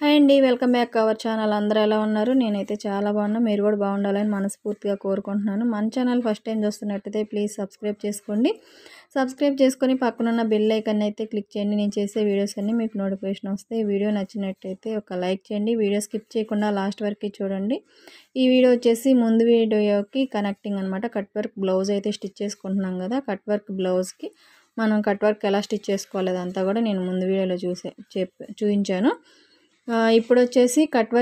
Hi అండి. Welcome back our channel. అందరూ ఎలా ఉన్నారు? నేనైతే చాలా బాగున్నా. మీరు కూడా బాగుండాలని మనస్ఫూర్తిగా కోరుకుంటున్నాను. మన ఛానల్ ఫస్ట్ టైం చూస్తున్నట్టయితే ప్లీజ్ సబ్స్క్రైబ్ చేసుకోండి. సబ్స్క్రైబ్ చేసుకొని పక్కనున్న బెల్ ఐకాన్ అయితే క్లిక్ చేయండి. నేను చేసే వీడియోస్ అన్నీ మీకు నోటిఫికేషన్ వస్తాయి. వీడియో నచ్చినట్టయితే ఒక లైక్ చేయండి. వీడియో స్కిప్ చేయకుండా లాస్ట్ వరకు చూడండి. ఈ వీడియో వచ్చేసి ముందు వీడియోకి కనెక్టింగ్ అనమాట. కట్ వర్క్ బ్లౌజ్ అయితే స్టిచ్ చేసుకుంటున్నాం కదా. కట్ వర్క్ బ్లౌజ్కి మనం కట్ వర్క్ ఎలా స్టిచ్ చేసుకోవాలి అదంతా కూడా నేను ముందు వీడియోలో చూపించాను. ఇప్పుడు వచ్చేసి కట్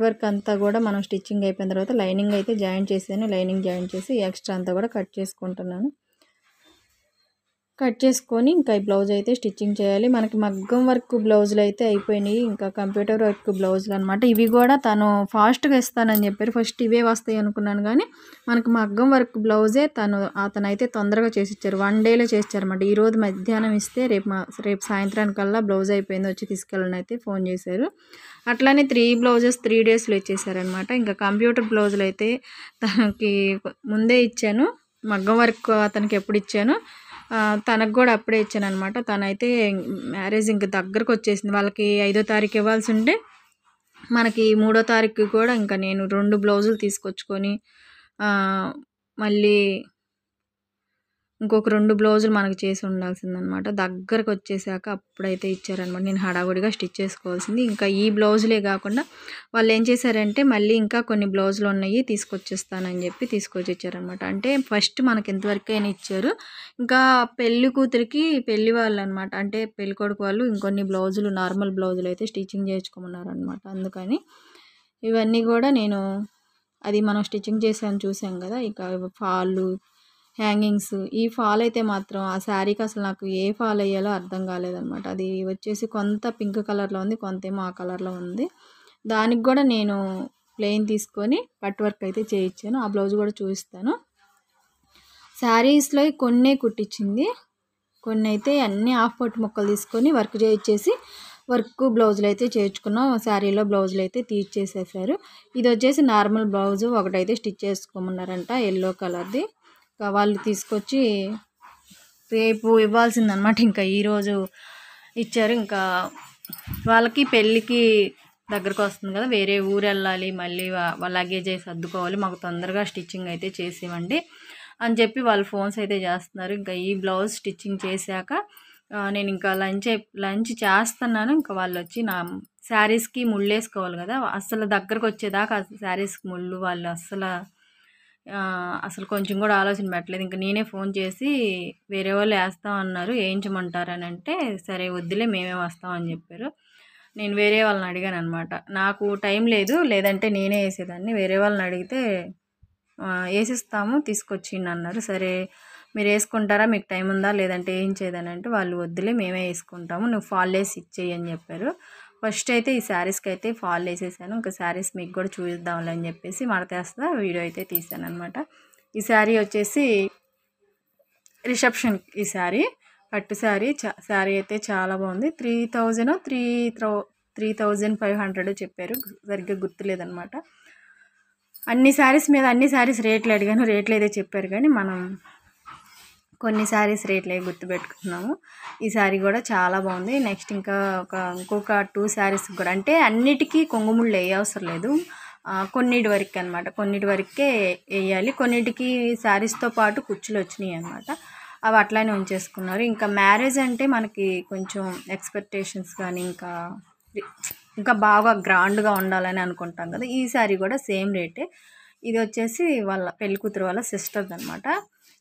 వర్క్ అంతా కూడా మనం స్టిచ్చింగ్ అయిపోయిన తర్వాత లైనింగ్ అయితే జాయిన్ చేశాను. లైనింగ్ జాయిన్ చేసి ఎక్స్ట్రా అంతా కూడా కట్ చేసుకుంటున్నాను. కట్ చేసుకొని ఇంకా ఈ బ్లౌజ్ అయితే స్టిచ్చింగ్ చేయాలి. మనకి మగ్గం వర్క్ బ్లౌజులు అయితే అయిపోయినాయి. ఇంకా కంప్యూటర్ వర్క్ బ్లౌజులు అనమాట. ఇవి కూడా తను ఫాస్ట్గా ఇస్తానని చెప్పారు. ఫస్ట్ ఇవే వస్తాయి అనుకున్నాను, కానీ మనకి మగ్గం వర్క్ బ్లౌజే అతనైతే తొందరగా చేసిచ్చారు. 1 డేలో చేసిచ్చారన్నమాట. ఈరోజు మధ్యాహ్నం ఇస్తే రేపు సాయంత్రానికల్లా బ్లౌజ్ అయిపోయింది, వచ్చి తీసుకెళ్ళని అయితే ఫోన్ చేశారు. అట్లానే 3 బ్లౌజెస్ 3 డేస్లో ఇచ్చేసారనమాట. ఇంకా కంప్యూటర్ బ్లౌజులు అయితే తనకి ముందే ఇచ్చాను. మగ్గం వర్క్ అతనికి ఎప్పుడు ఇచ్చాను, తనకు కూడా అప్పుడే ఇచ్చాను అనమాట. తనైతే మ్యారేజ్ ఇంక దగ్గరకు వచ్చేసింది. వాళ్ళకి 5వ తారీఖు ఇవ్వాల్సి ఉంటే మనకి 3వ తారీఖు కూడా ఇంకా నేను 2 బ్లౌజులు తీసుకొచ్చుకొని మళ్ళీ ఇంకొక 2 బ్లౌజులు మనకు చేసి ఉండాల్సిందనమాట. దగ్గరకు వచ్చేసాక అప్పుడైతే ఇచ్చారనమాట. నేను హడావుడిగా స్టిచ్ చేసుకోవాల్సింది. ఇంకా ఈ బ్లౌజులే కాకుండా వాళ్ళు ఏం చేశారంటే మళ్ళీ ఇంకా కొన్ని బ్లౌజులు ఉన్నాయి తీసుకొచ్చేస్తానని చెప్పి తీసుకొచ్చి ఇచ్చారనమాట. అంటే ఫస్ట్ మనకి ఎంతవరకైనా ఇచ్చారు. ఇంకా పెళ్లి కూతురికి పెళ్లి వాళ్ళు అనమాట, అంటే పెళ్లి కొడుకు వాళ్ళు ఇంకొన్ని బ్లౌజులు నార్మల్ బ్లౌజులు అయితే స్టిచ్చింగ్ చేయించుకోమన్నారనమాట. అందుకని ఇవన్నీ కూడా నేను మనం స్టిచ్చింగ్ చేసాను చూసాం కదా. ఇక ఫాళ్ళు, హ్యాంగింగ్స్, ఈ ఫాల్ అయితే మాత్రం ఆ శారీకి అసలు నాకు ఏ ఫాల్ అయ్యాలో అర్థం కాలేదనమాట. అది వచ్చేసి కొంత పింక్ కలర్లో ఉంది, కొంతేమో ఆ కలర్లో ఉంది. దానికి కూడా నేను ప్లెయిన్ తీసుకొని కట్ వర్క్ అయితే చేయించాను. ఆ బ్లౌజ్ కూడా చూపిస్తాను. శారీస్లో కొన్నే కుట్టించింది, కొన్ని అయితే అన్నీ హాఫ్ పట్టు ముక్కలు తీసుకొని వర్క్ చేయించేసి వర్క్ బ్లౌజులు అయితే చేర్చుకున్నాం. శారీలో బ్లౌజులు అయితే తీర్చేసేసారు. ఇది వచ్చేసి నార్మల్ బ్లౌజు ఒకటైతే స్టిచ్ చేసుకోమన్నారంట, ఎల్లో కలర్ది. వాళ్ళు తీసుకొచ్చి రేపు ఇవ్వాల్సిందనమాట. ఇంకా ఈరోజు ఇచ్చారు. ఇంకా వాళ్ళకి పెళ్ళికి దగ్గరకు వస్తుంది కదా, వేరే ఊరు వెళ్ళాలి, మళ్ళీ వాళ్ళ లగేజ్ అయితే సర్దుకోవాలి, మాకు తొందరగా స్టిచ్చింగ్ అయితే చేసేవండి అని చెప్పి వాళ్ళు ఫోన్స్ అయితే చేస్తున్నారు. ఇంకా ఈ బ్లౌజ్ స్టిచ్చింగ్ చేశాక నేను ఇంకా లంచ్ చేస్తున్నాను. ఇంకా వాళ్ళు వచ్చి నా శారీస్కి ముళ్ళు వేసుకోవాలి కదా, అసలు దగ్గరకు వచ్చేదాకా శారీస్కి ముళ్ళు వాళ్ళు అసలు కొంచెం కూడా ఆలోచన పెట్టలేదు. ఇంకా నేనే ఫోన్ చేసి వేరే వాళ్ళు వేస్తామన్నారు, వేయించమంటారని అంటే సరే వద్దులే మేమే వస్తామని చెప్పారు. నేను వేరే వాళ్ళని అడిగాను అనమాట. నాకు టైం లేదు, లేదంటే నేనే వేసేదాన్ని. వేరే వాళ్ళని అడిగితే వేసిస్తాము తీసుకొచ్చిండి అన్నారు. సరే మీరు వేసుకుంటారా, మీకు టైం ఉందా, లేదంటే ఏం చేయదని అంటే వాళ్ళు వద్దులే మేమే వేసుకుంటాము, నువ్వు ఫాల్ వేసి ఇచ్చేయి అని చెప్పారు. ఫస్ట్ అయితే ఈ శారీస్కి అయితే ఫాల్ వేసేసాను. ఇంకా శారీస్ మీకు కూడా చూద్దాంలే అని చెప్పేసి మడతేస్తా వీడియో అయితే తీసాను అనమాట. ఈ శారీ వచ్చేసి రిసెప్షన్, ఈ శారీ పట్టు శారీ. శారీ అయితే చాలా బాగుంది. 3,500 చెప్పారు, సరిగ్గా గుర్తులేదనమాట. అన్ని శారీస్ రేట్లు అడిగాను, రేట్లు అయితే చెప్పారు, కానీ మనం కొన్ని శారీస్ రేట్లే గుర్తుపెట్టుకున్నాము. ఈ శారీ కూడా చాలా బాగుంది. నెక్స్ట్ ఇంకొక 2 శారీస్ కూడా, అంటే అన్నిటికీ కొంగుముళ్ళు వేయవసరం లేదు, కొన్నిటి వరకు అనమాట. కొన్నిటి వరకే వేయాలి. కొన్నిటికి శారీస్తో పాటు కుచ్చులు వచ్చినాయి అనమాట, అవి అట్లానే ఉంచేసుకున్నారు. ఇంకా మ్యారేజ్ అంటే మనకి కొంచెం ఎక్స్పెక్టేషన్స్ కానీ ఇంకా బాగా గ్రాండ్గా ఉండాలని అనుకుంటాం కదా. ఈ శారీ కూడా సేమ్ రేటే. ఇది వచ్చేసి వాళ్ళ పెళ్లి కూతురు వాళ్ళ సిస్టర్ది అనమాట.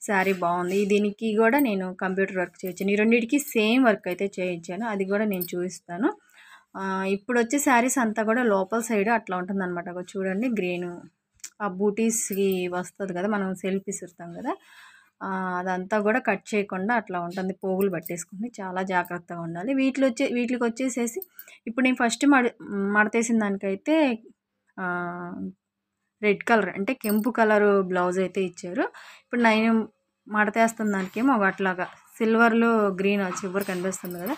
శారీ బాగుంది. దీనికి కూడా నేను కంప్యూటర్ వర్క్ చేయించాను. ఈ రెండింటికి సేమ్ వర్క్ అయితే చేయించాను, అది కూడా నేను చూపిస్తాను. ఇప్పుడు వచ్చే శారీస్ అంతా కూడా లోపల సైడ్ అట్లా ఉంటుంది అనమాట. చూడండి, గ్రీను ఆ బూటీస్కి వస్తుంది కదా, మనం సెల్ఫ్ ఇస్తాం కదా, అదంతా కూడా కట్ చేయకుండా అట్లా ఉంటుంది, పోగులు పట్టేసుకుని చాలా జాగ్రత్తగా ఉండాలి. వీటికి వచ్చేసేసి ఇప్పుడు నేను ఫస్ట్ మడతేసిన దానికైతే రెడ్ కలర్ అంటే కెంపు కలరు బ్లౌజ్ అయితే ఇచ్చారు. ఇప్పుడు నేను మడతేస్తున్న దానికేమో అట్లాగా సిల్వర్లో గ్రీన్ చివరి కనిపిస్తుంది కదా,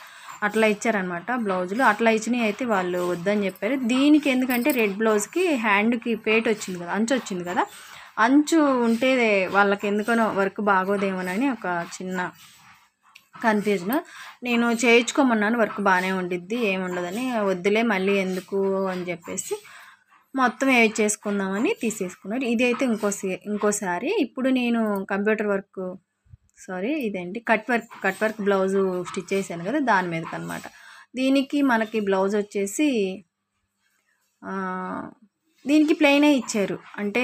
అట్లా ఇచ్చారనమాట బ్లౌజులు. అట్లా ఇచ్చినవి అయితే వాళ్ళు వద్దని చెప్పారు. దీనికి ఎందుకంటే రెడ్ బ్లౌజ్కి హ్యాండ్కి పేట వచ్చింది కదా, అంచు వచ్చింది కదా, అంచు ఉంటే వాళ్ళకి ఎందుకనో వర్క్ బాగోదేమోనని ఒక కన్ఫ్యూజన్. నేను చేయించుకోమన్నాను, వర్క్ బాగానే ఉండిద్ది ఏముండదని, వద్దులే మళ్ళీ ఎందుకు అని చెప్పేసి మొత్తం చేసుకుందామని తీసేసుకున్నారు. ఇది అయితే ఇంకోసారి. ఇప్పుడు నేను కంప్యూటర్ వర్క్ ఇదేంటి కట్ వర్క్ బ్లౌజు స్టిచ్ చేశాను కదా, దాని మీదకి అనమాట. దీనికి మనకి బ్లౌజ్ వచ్చేసి దీనికి ప్లెయినే ఇచ్చారు, అంటే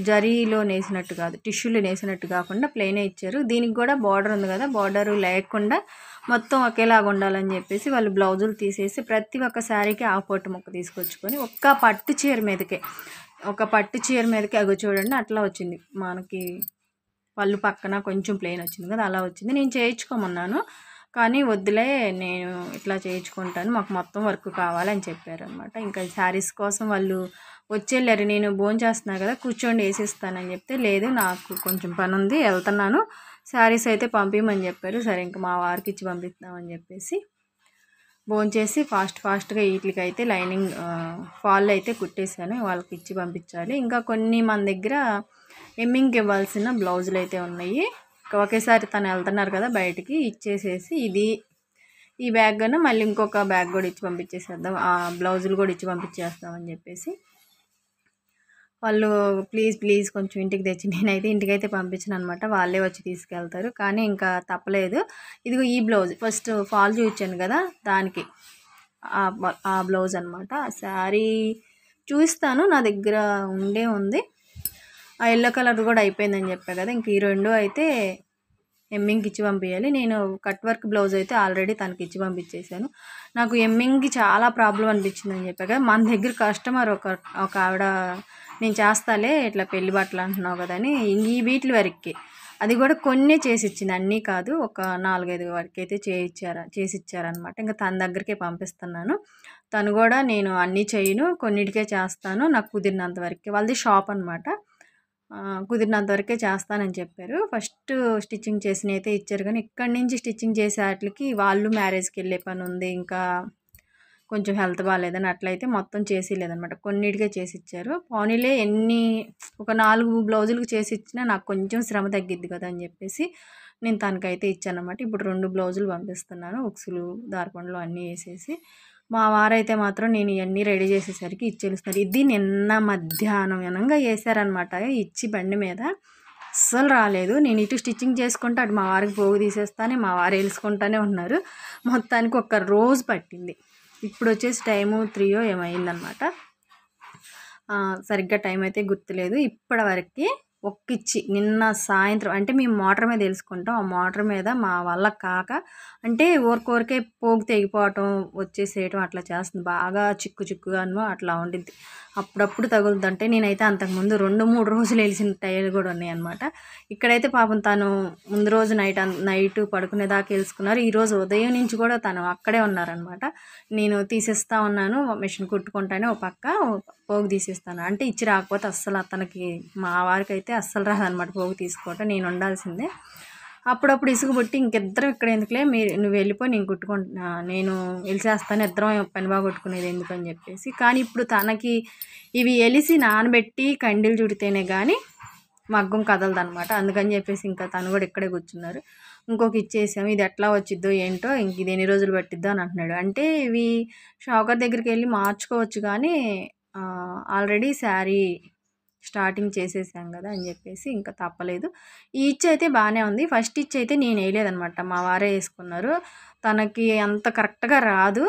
జరీలో నేసినట్టు కాదు, టిష్యూలో నేసినట్టు కాకుండా ప్లెయినే ఇచ్చారు. దీనికి కూడా బార్డర్ ఉంది కదా, బార్డర్ లేకుండా మొత్తం ఒకేలాగా ఉండాలని చెప్పేసి వాళ్ళు బ్లౌజులు తీసేసి ప్రతి ఒక్క శారీకి పొట్టు ముక్క తీసుకొచ్చుకొని ఒక పట్టు చీర మీదకి అవి చూడండి అట్లా వచ్చింది మనకి. పళ్ళు పక్కన కొంచెం ప్లెయిన్ వచ్చింది కదా, అలా వచ్చింది. నేను చేయించుకోమన్నాను కానీ వద్దులే నేను ఇట్లా చేయించుకుంటాను, మాకు మొత్తం వర్క్ కావాలని చెప్పారు అనమాట. ఇంకా శారీస్ కోసం వాళ్ళు వచ్చేళ్ళారు. నేను భోంచేస్తున్నా కదా, కూర్చోండి వేసిస్తానని చెప్తే, లేదు నాకు కొంచెం పని ఉంది వెళ్తున్నాను, శారీస్ అయితే పంపించమని చెప్పారు. సరే ఇంకా మా వారికి ఇచ్చి పంపిస్తామని చెప్పేసి భోంచేసి ఫాస్ట్గా వీటికి అయితే లైనింగ్ ఫాల్ అయితే కుట్టేశాను, వాళ్ళకి ఇచ్చి పంపించాలి. ఇంకా కొన్ని మన దగ్గర ఎమ్మింగ్కి ఇవ్వాల్సిన బ్లౌజులు అయితే ఉన్నాయి. ఒకేసారి తను వెళ్తున్నారు కదా బయటికి, ఇచ్చేసేసి ఈ బ్యాగ్ కన్నా మళ్ళీ ఇంకొక బ్యాగ్ కూడా ఇచ్చి పంపించేసేద్దాం, ఆ బ్లౌజులు కూడా ఇచ్చి పంపించేస్తామని చెప్పేసి వాళ్ళు ప్లీజ్ కొంచెం ఇంటికి తెచ్చి, నేనైతే ఇంటికైతే పంపించను అనమాట, వాళ్ళే వచ్చి తీసుకెళ్తారు. కానీ ఇంకా తప్పలేదు. ఇదిగో ఈ బ్లౌజ్ ఫస్ట్ ఫాల్ చూపించాను కదా, దానికి ఆ బ్లౌజ్ అనమాట. శారీ చూస్తాను, నా దగ్గర ఉంది. ఆ ఎల్లో కలర్ కూడా అయిపోయిందని చెప్పా కదా, ఇంక ఈ రెండు అయితే ఎమ్మింగ్కి ఇచ్చి పంపించాలి. నేను కట్ వర్క్ బ్లౌజ్ అయితే ఆల్రెడీ తనకి ఇచ్చి పంపించేశాను. నాకు ఎమ్మింగ్కి చాలా ప్రాబ్లం అనిపించిందని చెప్పా కదా, మన దగ్గర కస్టమర్ ఒక ఆవిడ, నేను చేస్తాలే ఇట్లా పెళ్లి బట్టలు అంటున్నావు కదా అని ఈ వీటి వరకు, అది కూడా కొన్ని చేసి ఇచ్చింది, అన్నీ కాదు, ఒక 4-5 వరకు అయితే చేసి ఇచ్చారనమాట. ఇంకా తన దగ్గరికే పంపిస్తున్నాను. తను కూడా నేను అన్నీ చేయను, కొన్నిటికే చేస్తాను, నాకు కుదిరినంత వరకే. వాళ్ళది షాప్ అనమాట, కుదిరినంత వరకే చేస్తానని చెప్పారు. ఫస్ట్ స్టిచ్చింగ్ చేసినవి అయితే ఇచ్చారు, కానీ ఇక్కడి నుంచి స్టిచ్చింగ్ చేసే వాటికి వాళ్ళు మ్యారేజ్కి వెళ్ళే పని ఉంది, ఇంకా కొంచెం హెల్త్ బాగాలేదని అట్లయితే మొత్తం చేసి లేదనమాట, కొన్నిటికే చేసి ఇచ్చారు. పోనీలే ఒక 4 బ్లౌజులకు చేసి ఇచ్చినా నాకు కొంచెం శ్రమ తగ్గిద్ది కదా అని చెప్పేసి నేను తనకైతే ఇచ్చాను అనమాట. ఇప్పుడు 2 బ్లౌజులు పంపిస్తున్నాను, ఉక్సులు దారపండ్లు అన్నీ వేసేసి. మా వారైతే మాత్రం నేను ఇవన్నీ రెడీ చేసేసరికి ఇచ్చేస్తున్నారు. ఇది నిన్న మధ్యాహ్నం వినంగా వేసారనమాట, ఇచ్చి బండి మీద అస్సలు రాలేదు. నేను ఇటు స్టిచ్చింగ్ చేసుకుంటే అటు మా వారికి పోగు తీసేస్తానే, మా వారు వేసుకుంటానే ఉన్నారు. మొత్తానికి ఒక రోజు పట్టింది. ఇప్పుడు వచ్చేసి టైము 3 ఏమైందనమాట, సరిగ్గా టైం అయితే గుర్తులేదు. ఇప్పటి వరకు ఒక్కిచ్చి నిన్న సాయంత్రం, అంటే మేము మోటార్ మీద తెలుసుకుంటాం, ఆ మోటార్ మీద మా వల్ల కాక, అంటే ఊరికే పోగు తెగిపోవటం వచ్చేసేయటం అట్లా చేస్తుంది, బాగా చిక్కుగాను అట్లా ఉండిద్ది, అప్పుడప్పుడు తగులుతుంటే. నేనైతే అంతకుముందు 2-3 రోజులు వెలిసిన టైర్లు కూడా ఉన్నాయి అనమాట. ఇక్కడైతే పాపం తను ముందు రోజు నైట్ పడుకునేదాకా తెలుసుకున్నారు, ఈరోజు ఉదయం నుంచి కూడా తను అక్కడే ఉన్నారనమాట. నేను తీసేస్తా ఉన్నాను, మిషన్ కుట్టుకుంటానే ఒక పక్క పోగు తీసేస్తాను, అంటే ఇచ్చి రాకపోతే అస్సలు అతనికి, మా వారికి అయితే అస్సలు రాదనమాట పోగు తీసుకోవటం, నేను ఉండాల్సిందే. అప్పుడప్పుడు ఇసుగుబుట్టి ఇంకిద్దరం ఇక్కడ ఎందుకులే, నువ్వు వెళ్ళిపోయి నేను కుట్టుకుంటున్నా, నేను వెలిసేస్తాను, ఇద్దరం పని బాగా కొట్టుకునేది ఎందుకని చెప్పేసి. కానీ ఇప్పుడు తనకి ఇవి ఎలిసి నానబెట్టి కండీలు చుడితేనే కానీ మగ్గం కదలదనమాట, అందుకని చెప్పేసి ఇంకా తను కూడా ఇక్కడే కూర్చున్నారు. ఇంకొక ఇచ్చేసాము, ఇది ఎట్లా వచ్చిద్దో ఏంటో, ఇంక ఇది ఎన్ని రోజులు పట్టిద్దో అని అంటున్నాడు. అంటే ఇవి షాకర్ దగ్గరికి వెళ్ళి మార్చుకోవచ్చు, కానీ ఆల్రెడీ శారీ స్టార్టింగ్ చేసేసాం కదా అని చెప్పేసి ఇంకా తప్పలేదు. ఈ ఇచ్ అయితే బాగానే ఉంది. ఫస్ట్ ఇచ్ అయితే నేను వేయలేదనమాట, మా వారే వేసుకున్నారు. తనకి అంత కరెక్ట్గా రాదు,